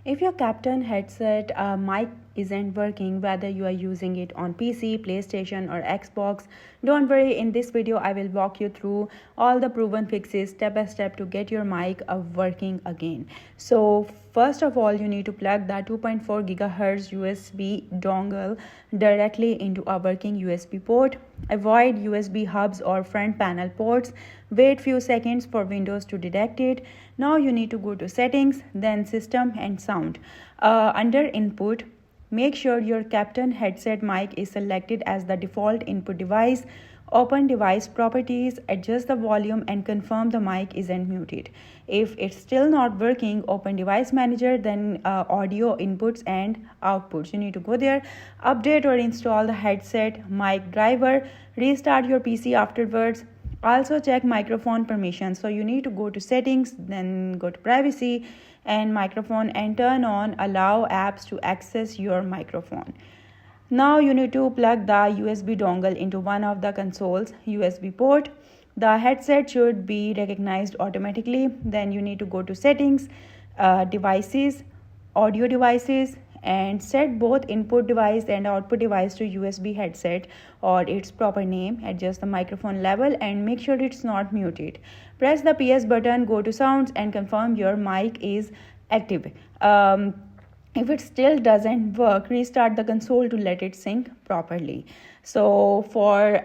If your Captain headset mic isn't working, whether you are using it on PC, PlayStation or Xbox, don't worry, in this video I will walk you through all the proven fixes step by step to get your mic working again. So first of all, you need to plug the 2.4 GHz USB dongle directly into a working USB port. Avoid USB hubs or front panel ports. Wait few seconds for Windows to detect it. Now you need to go to settings, then system and sound. Under input, make sure your Captain headset mic is selected as the default input device. Open device properties, adjust the volume and confirm the mic isn't muted. If it's still not working, open device manager, then audio inputs and outputs. You need to go there, update or install the headset mic driver, restart your PC afterwards. Also check microphone permissions. So you need to go to settings, then go to privacy and microphone and turn on allow apps to access your microphone. Now you need to plug the USB dongle into one of the console's USB port. The headset should be recognized automatically. Then you need to go to settings, devices, audio devices, and set both input device and output device to USB headset or its proper name. Adjust the microphone level and make sure it's not muted. Press the PS button, go to sounds and confirm your mic is active. If it still doesn't work, restart the console to let it sync properly. So for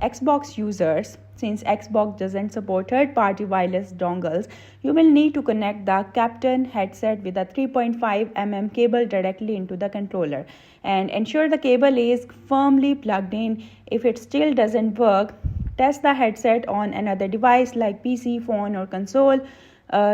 Xbox users, since Xbox doesn't support third-party wireless dongles, you will need to connect the Captain headset with a 3.5 mm cable directly into the controller and ensure the cable is firmly plugged in. If it still doesn't work, test the headset on another device like PC, phone or console.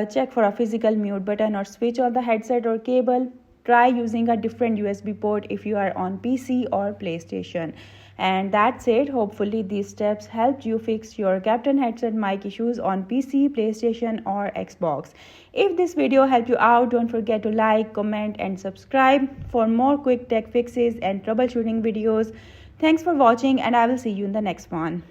Check for a physical mute button or switch on the headset or cable. Try using a different USB port if you are on PC or PlayStation. And that's it. Hopefully these steps helped you fix your Captain headset mic issues on PC, PlayStation or Xbox. If this video helped you out, don't forget to like, comment and subscribe for more quick tech fixes and troubleshooting videos. Thanks for watching and I will see you in the next one.